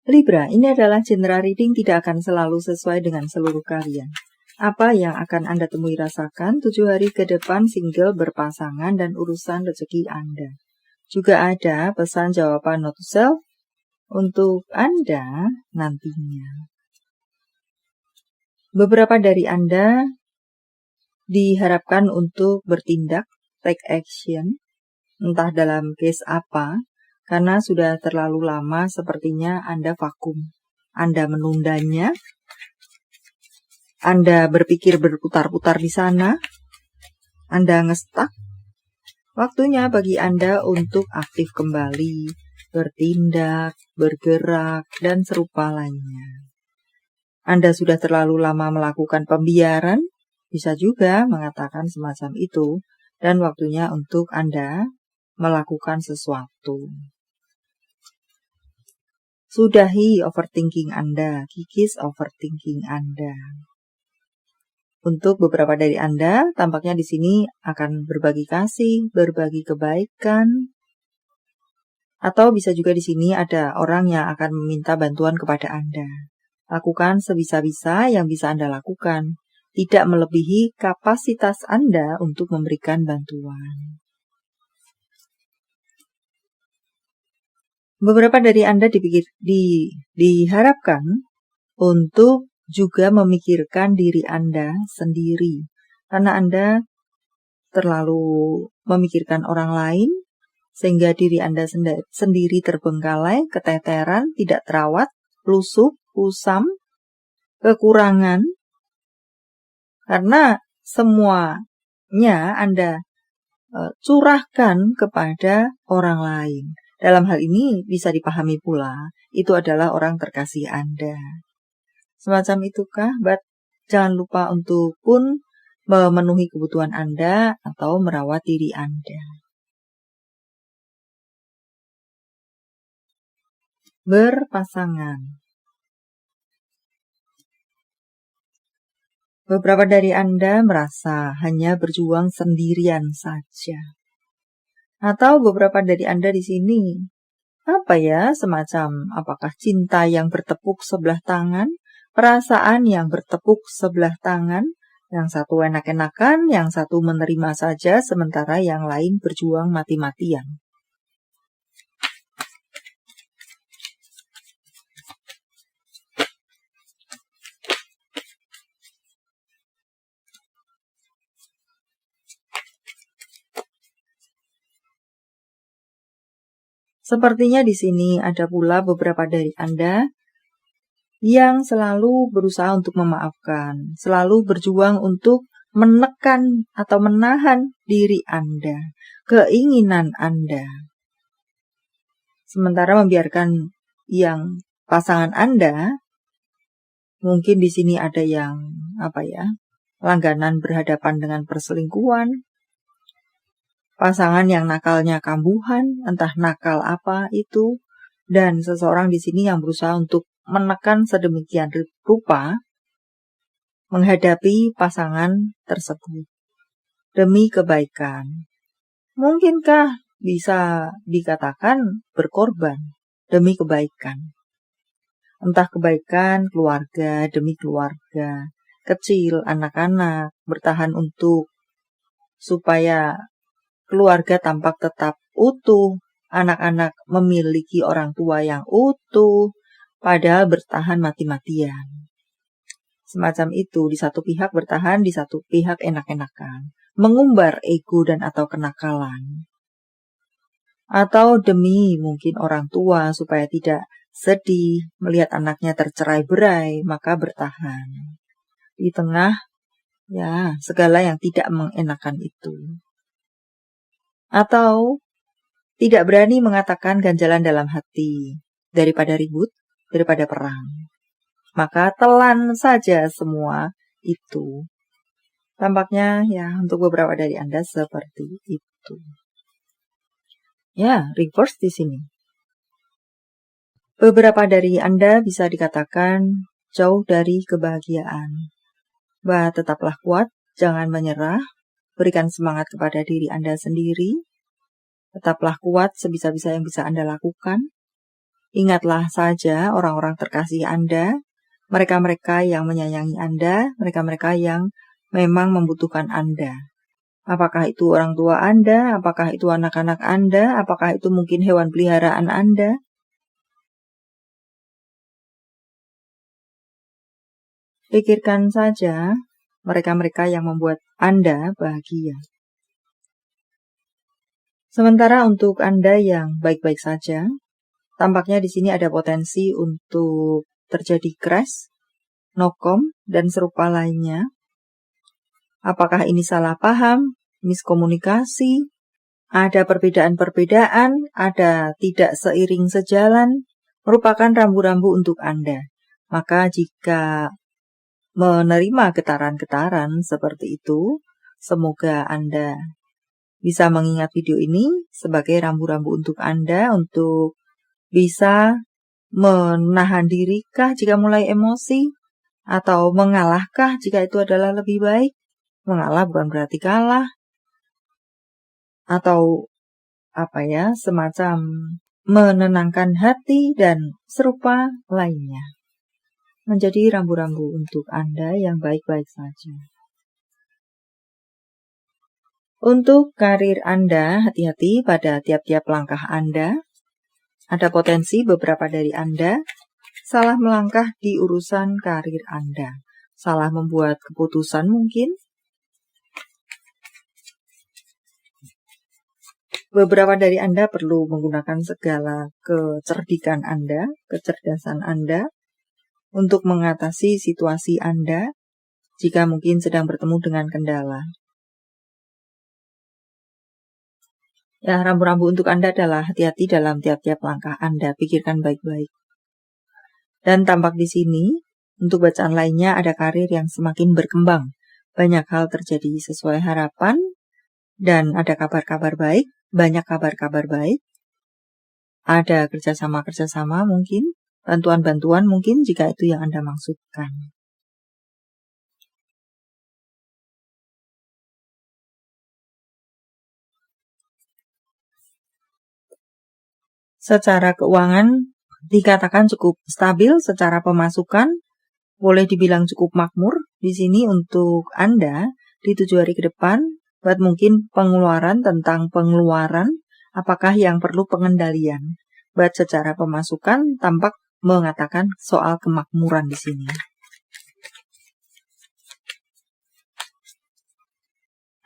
Libra, ini adalah general reading, tidak akan selalu sesuai dengan seluruh kalian. Apa yang akan Anda temui rasakan 7 hari ke depan, single, berpasangan, dan urusan rezeki Anda. Juga ada pesan jawaban note to self untuk Anda nantinya. Beberapa dari Anda diharapkan untuk bertindak, take action, entah dalam case apa, karena sudah terlalu lama sepertinya Anda vakum. Anda menundanya, Anda berpikir berputar-putar di sana, Anda ngestak. Waktunya bagi Anda untuk aktif kembali, bertindak, bergerak, dan serupa lainnya. Anda sudah terlalu lama melakukan pembiaran, bisa juga mengatakan semacam itu, dan waktunya untuk Anda melakukan sesuatu. Sudahi overthinking Anda, kikis overthinking Anda. Untuk beberapa dari Anda, tampaknya di sini akan berbagi kasih, berbagi kebaikan, atau bisa juga di sini ada orang yang akan meminta bantuan kepada Anda. Lakukan sebisa-bisa yang bisa Anda lakukan, tidak melebihi kapasitas Anda untuk memberikan bantuan. Beberapa dari Anda diharapkan untuk juga memikirkan diri Anda sendiri. Karena Anda terlalu memikirkan orang lain, sehingga diri Anda sendiri terbengkalai, keteteran, tidak terawat, lusuh, kusam, kekurangan. Karena semuanya Anda curahkan kepada orang lain. Dalam hal ini bisa dipahami pula, itu adalah orang terkasih Anda. Semacam itukah? Jangan lupa untuk pun memenuhi kebutuhan Anda atau merawat diri Anda. Berpasangan. Beberapa dari Anda merasa hanya berjuang sendirian saja. Atau beberapa dari Anda di sini, apakah cinta yang bertepuk sebelah tangan, perasaan yang bertepuk sebelah tangan, yang satu enak-enakan, yang satu menerima saja, sementara yang lain berjuang mati-matian. Sepertinya di sini ada pula beberapa dari Anda yang selalu berusaha untuk memaafkan, selalu berjuang untuk menekan atau menahan diri Anda, keinginan Anda. Sementara membiarkan yang pasangan Anda, mungkin di sini ada yang langganan berhadapan dengan perselingkuhan, pasangan yang nakalnya kambuhan, entah nakal apa itu, dan seseorang di sini yang berusaha untuk menekan sedemikian rupa menghadapi pasangan tersebut demi kebaikan. Mungkinkah bisa dikatakan berkorban demi kebaikan? Entah kebaikan keluarga demi keluarga, kecil, anak-anak, bertahan untuk supaya keluarga tampak tetap utuh, anak-anak memiliki orang tua yang utuh, padahal bertahan mati-matian. Semacam itu, di satu pihak bertahan, di satu pihak enak-enakan, mengumbar ego dan atau kenakalan. Atau demi mungkin orang tua supaya tidak sedih melihat anaknya tercerai-berai, maka bertahan. Di tengah segala yang tidak mengenakan itu. Atau tidak berani mengatakan ganjalan dalam hati, daripada ribut, daripada perang. Maka telan saja semua itu. Tampaknya untuk beberapa dari Anda seperti itu. Reverse di sini. Beberapa dari Anda bisa dikatakan jauh dari kebahagiaan. Tetaplah kuat, jangan menyerah. Berikan semangat kepada diri Anda sendiri. Tetaplah kuat sebisa-bisa yang bisa Anda lakukan. Ingatlah saja orang-orang terkasih Anda, mereka-mereka yang menyayangi Anda, mereka-mereka yang memang membutuhkan Anda. Apakah itu orang tua Anda, apakah itu anak-anak Anda, apakah itu mungkin hewan peliharaan Anda. Pikirkan saja mereka-mereka yang membuat Anda bahagia. Sementara untuk Anda yang baik-baik saja, tampaknya di sini ada potensi untuk terjadi crash, nokom, dan serupa lainnya. Apakah ini salah paham, miskomunikasi, ada perbedaan-perbedaan, ada tidak seiring sejalan, merupakan rambu-rambu untuk Anda. Maka jika menerima getaran-getaran seperti itu, semoga Anda bisa mengingat video ini sebagai rambu-rambu untuk Anda untuk bisa menahan dirikah jika mulai emosi, atau mengalahkah jika itu adalah lebih baik. Mengalah bukan berarti kalah, atau semacam menenangkan hati dan serupa lainnya. Menjadi rambu-rambu untuk Anda yang baik-baik saja. Untuk karir Anda, hati-hati pada tiap-tiap langkah Anda. Ada potensi beberapa dari Anda salah melangkah di urusan karir Anda. Salah membuat keputusan mungkin. Beberapa dari Anda perlu menggunakan segala kecerdikan Anda, kecerdasan Anda, untuk mengatasi situasi Anda jika mungkin sedang bertemu dengan kendala. Ya, rambu-rambu untuk Anda adalah hati-hati dalam tiap-tiap langkah Anda, pikirkan baik-baik. Dan tampak di sini, untuk bacaan lainnya ada karir yang semakin berkembang. Banyak hal terjadi sesuai harapan, dan ada kabar-kabar baik, banyak kabar-kabar baik. Ada kerjasama-kerjasama mungkin, bantuan-bantuan mungkin jika itu yang Anda maksudkan. Secara keuangan dikatakan cukup stabil, secara pemasukan boleh dibilang cukup makmur. Di sini untuk Anda di 7 hari ke depan, buat mungkin pengeluaran tentang pengeluaran, apakah yang perlu pengendalian. Buat secara pemasukan tampak mengatakan soal kemakmuran di sini.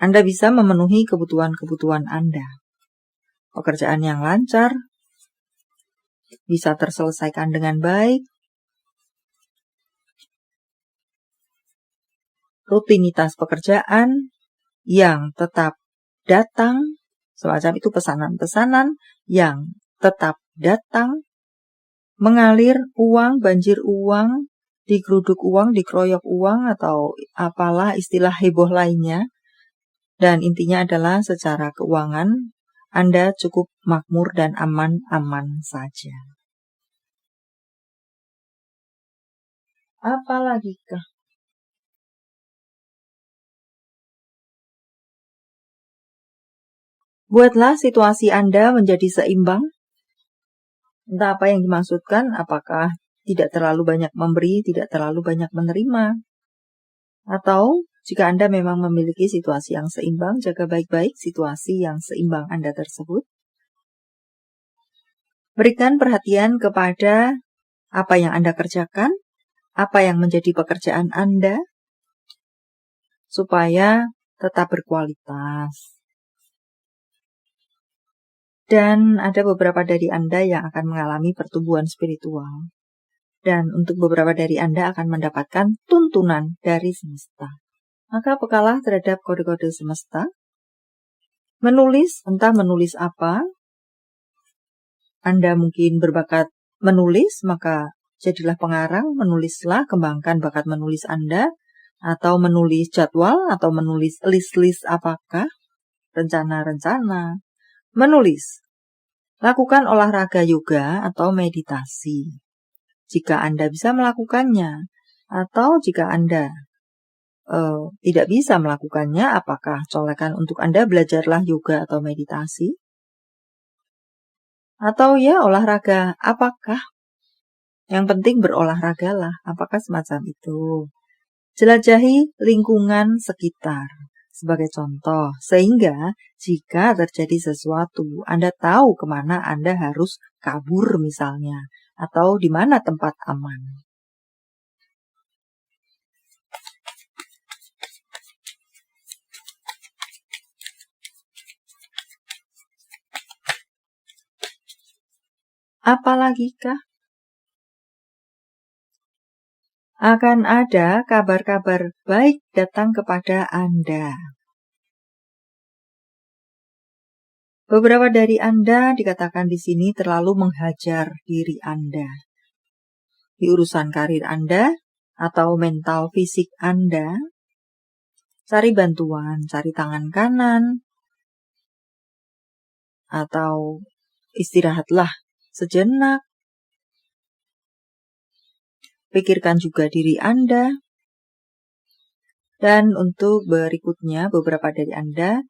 Anda bisa memenuhi kebutuhan-kebutuhan Anda. Pekerjaan yang lancar, bisa terselesaikan dengan baik, rutinitas pekerjaan yang tetap datang, semacam itu pesanan-pesanan yang tetap datang, mengalir uang, banjir uang, digeruduk uang, dikeroyok uang, atau apalah istilah heboh lainnya. Dan intinya adalah secara keuangan Anda cukup makmur dan aman-aman saja. Apalagi kah? Buatlah situasi Anda menjadi seimbang. Entah apa yang dimaksudkan, apakah tidak terlalu banyak memberi, tidak terlalu banyak menerima. Atau jika Anda memang memiliki situasi yang seimbang, jaga baik-baik situasi yang seimbang Anda tersebut. Berikan perhatian kepada apa yang Anda kerjakan, apa yang menjadi pekerjaan Anda, supaya tetap berkualitas. Dan ada beberapa dari Anda yang akan mengalami pertumbuhan spiritual. Dan untuk beberapa dari Anda akan mendapatkan tuntunan dari semesta. Maka pekalah terhadap kode-kode semesta. Menulis, entah menulis apa. Anda mungkin berbakat menulis, maka jadilah pengarang, menulislah, kembangkan bakat menulis Anda. Atau menulis jadwal, atau menulis list-list apakah, rencana-rencana. Menulis. Lakukan olahraga yoga atau meditasi. Jika Anda bisa melakukannya, atau jika Anda tidak bisa melakukannya, apakah colekan untuk Anda belajarlah yoga atau meditasi? Atau ya olahraga, apakah? Yang penting berolahragalah, apakah semacam itu. Jelajahi lingkungan sekitar sebagai contoh, sehingga jika terjadi sesuatu, Anda tahu kemana Anda harus kabur misalnya, atau di mana tempat aman. Apalagikah? Akan ada kabar-kabar baik datang kepada Anda. Beberapa dari Anda dikatakan di sini terlalu menghajar diri Anda. Di urusan karir Anda atau mental fisik Anda, cari bantuan, cari tangan kanan, atau istirahatlah sejenak. Pikirkan juga diri Anda. Dan untuk berikutnya, beberapa dari Anda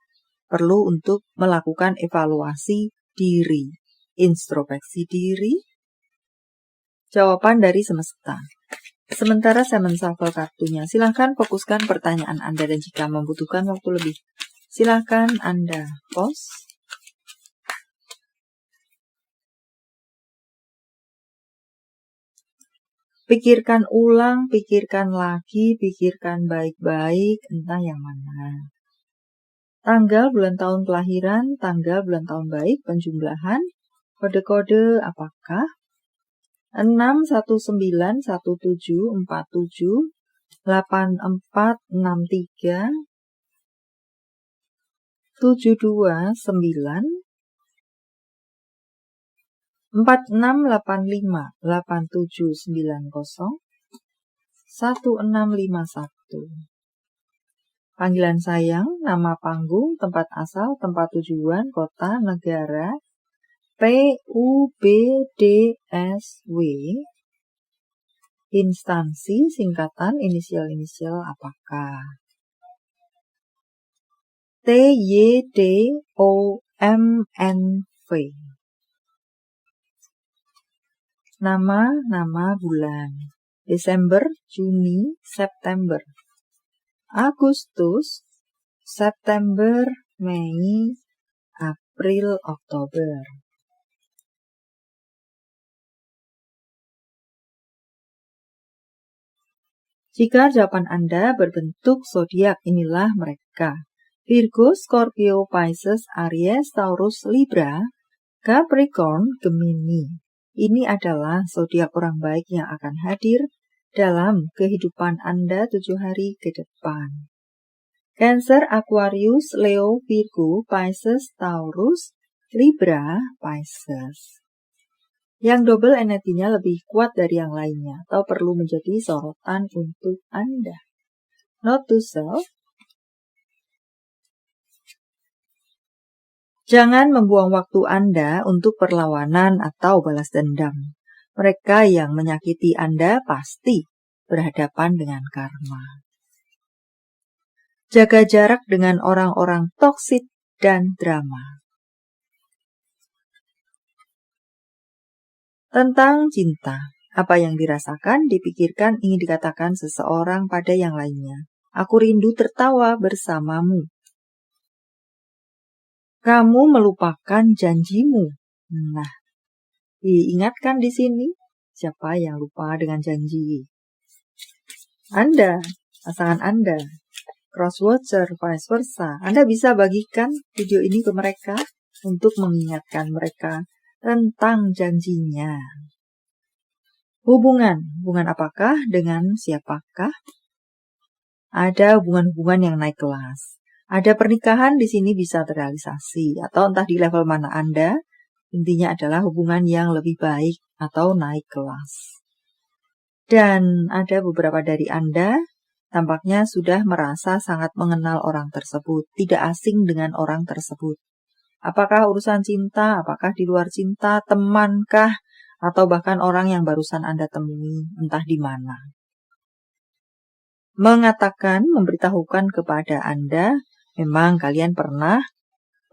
perlu untuk melakukan evaluasi diri, introspeksi diri, jawaban dari semesta. Sementara saya menshuffle kartunya, silahkan fokuskan pertanyaan Anda dan jika membutuhkan waktu lebih, silahkan Anda pause. Pikirkan ulang, pikirkan lagi, pikirkan baik-baik, entah yang mana. Tanggal, bulan, tahun kelahiran, tanggal, bulan, tahun baik, penjumlahan, kode-kode apakah? 6, 19, 17, 47, 84, 63, 72, 9, 4685 8790 1651. Panggilan sayang, nama panggung, tempat asal, tempat tujuan, kota, negara, PUBDSW, instansi, singkatan, inisial-inisial apakah? TYDOMNV. Nama bulan, Desember, Juni, September, Agustus, September, Mei, April, Oktober. Jika jawaban Anda berbentuk zodiak, inilah mereka: Virgo, Scorpio, Pisces, Aries, Taurus, Libra, Capricorn, Gemini. Ini adalah zodiak orang baik yang akan hadir dalam kehidupan Anda 7 hari ke depan. Cancer, Aquarius, Leo, Virgo, Pisces, Taurus, Libra, Pisces. Yang double energinya lebih kuat dari yang lainnya atau perlu menjadi sorotan untuk Anda. Note to self. Jangan membuang waktu Anda untuk perlawanan atau balas dendam. Mereka yang menyakiti Anda pasti berhadapan dengan karma. Jaga jarak dengan orang-orang toksik dan drama. Tentang cinta, apa yang dirasakan, dipikirkan, ingin dikatakan seseorang pada yang lainnya. Aku rindu tertawa bersamamu. Kamu melupakan janjimu. Nah, diingatkan di sini, siapa yang lupa dengan janji? Anda, pasangan Anda, crosswatcher, vice versa. Anda bisa bagikan video ini ke mereka untuk mengingatkan mereka tentang janjinya. Hubungan apakah dengan siapakah? Ada hubungan-hubungan yang naik kelas. Ada pernikahan di sini bisa terrealisasi atau entah di level mana Anda. Intinya adalah hubungan yang lebih baik atau naik kelas. Dan ada beberapa dari Anda tampaknya sudah merasa sangat mengenal orang tersebut, tidak asing dengan orang tersebut. Apakah urusan cinta, apakah di luar cinta, temankah, atau bahkan orang yang barusan Anda temui, entah di mana. Mengatakan, memberitahukan kepada Anda, memang kalian pernah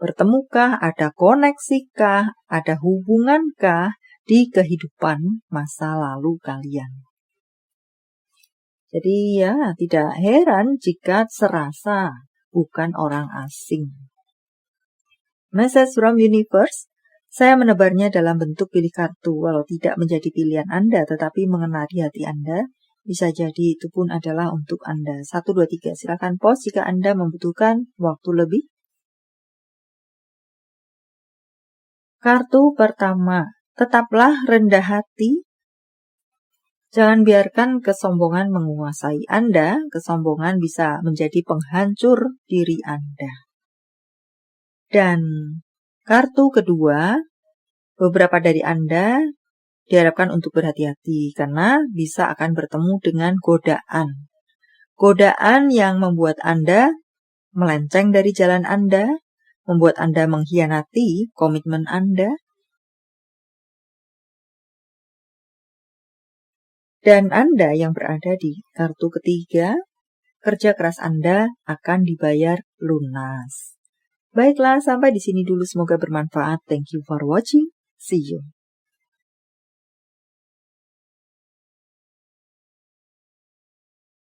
bertemukah, ada koneksikah, ada hubungankah di kehidupan masa lalu kalian. Jadi ya, tidak heran jika serasa bukan orang asing. Message from Universe, saya menebarnya dalam bentuk pilih kartu, walau tidak menjadi pilihan Anda, tetapi mengenali hati Anda. Bisa jadi itu pun adalah untuk Anda. 1, 2, 3, silakan pause jika Anda membutuhkan waktu lebih. Kartu pertama, tetaplah rendah hati. Jangan biarkan kesombongan menguasai Anda. Kesombongan bisa menjadi penghancur diri Anda. Dan kartu kedua, beberapa dari Anda diharapkan untuk berhati-hati karena bisa akan bertemu dengan godaan. Godaan yang membuat Anda melenceng dari jalan Anda, membuat Anda mengkhianati komitmen Anda. Dan Anda yang berada di kartu ketiga, kerja keras Anda akan dibayar lunas. Baiklah, sampai di sini dulu. Semoga bermanfaat. Thank you for watching. See you.